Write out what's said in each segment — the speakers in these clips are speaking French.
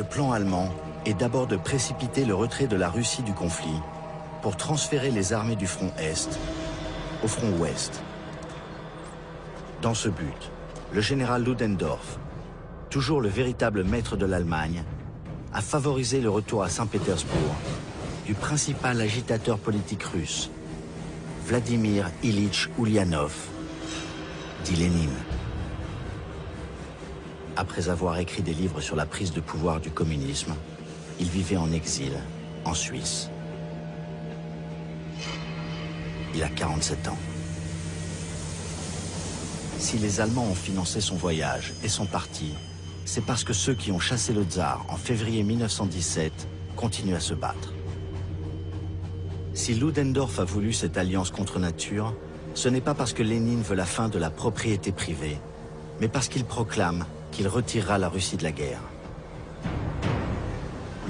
Le plan allemand est d'abord de précipiter le retrait de la Russie du conflit pour transférer les armées du front Est au front Ouest. Dans ce but, le général Ludendorff, toujours le véritable maître de l'Allemagne, a favorisé le retour à Saint-Pétersbourg du principal agitateur politique russe, Vladimir Ilitch Ulyanov, dit Lénine. Après avoir écrit des livres sur la prise de pouvoir du communisme, il vivait en exil, en Suisse. Il a 47 ans. Si les Allemands ont financé son voyage et son parti, c'est parce que ceux qui ont chassé le tsar en février 1917 continuent à se battre. Si Ludendorff a voulu cette alliance contre nature, ce n'est pas parce que Lénine veut la fin de la propriété privée, mais parce qu'il proclame qu'il retirera la Russie de la guerre.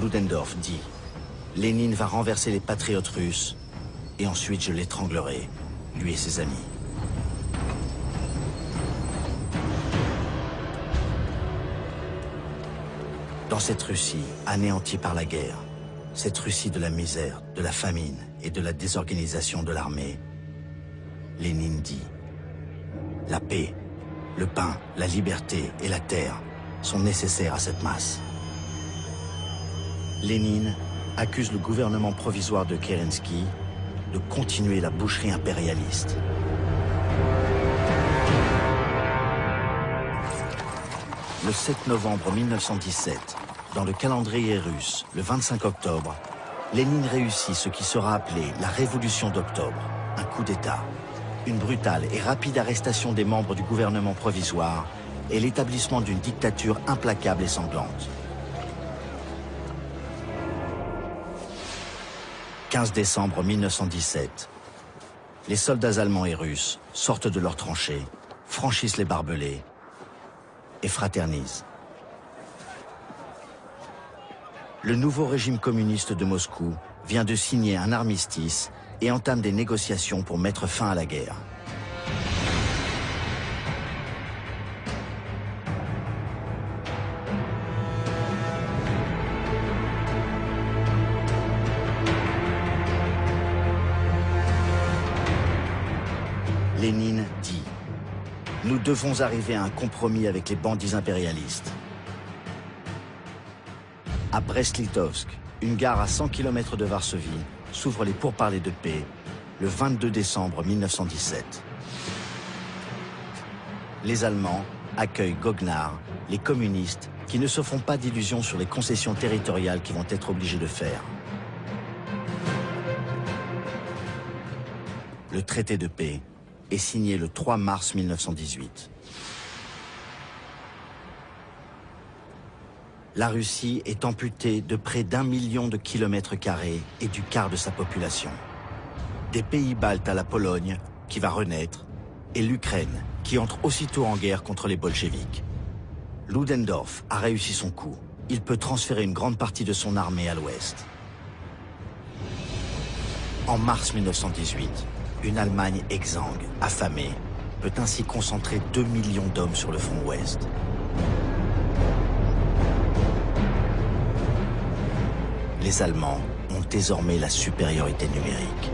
Ludendorff dit « Lénine va renverser les patriotes russes et ensuite je l'étranglerai, lui et ses amis. » Dans cette Russie anéantie par la guerre, cette Russie de la misère, de la famine et de la désorganisation de l'armée, Lénine dit « La paix, le pain, la liberté et la terre sont nécessaires à cette masse. » Lénine accuse le gouvernement provisoire de Kerensky de continuer la boucherie impérialiste. Le 7 novembre 1917, dans le calendrier russe, le 25 octobre, Lénine réussit ce qui sera appelé la Révolution d'octobre, un coup d'État. Une brutale et rapide arrestation des membres du gouvernement provisoire et l'établissement d'une dictature implacable et sanglante. 15 décembre 1917. Les soldats allemands et russes sortent de leurs tranchées, franchissent les barbelés et fraternisent. Le nouveau régime communiste de Moscou vient de signer un armistice et entame des négociations pour mettre fin à la guerre. Lénine dit « Nous devons arriver à un compromis avec les bandits impérialistes. » À Brest-Litovsk, une gare à 100 km de Varsovie, s'ouvrent les pourparlers de paix le 22 décembre 1917. Les Allemands accueillent goguenards les communistes qui ne se font pas d'illusions sur les concessions territoriales qu'ils vont être obligés de faire. Le traité de paix est signé le 3 mars 1918. La Russie est amputée de près d'1 million de kilomètres carrés et du quart de sa population. Des pays baltes à la Pologne, qui va renaître, et l'Ukraine, qui entre aussitôt en guerre contre les bolcheviks. Ludendorff a réussi son coup. Il peut transférer une grande partie de son armée à l'ouest. En mars 1918, une Allemagne exsangue, affamée, peut ainsi concentrer 2 millions d'hommes sur le front ouest. Les Allemands ont désormais la supériorité numérique.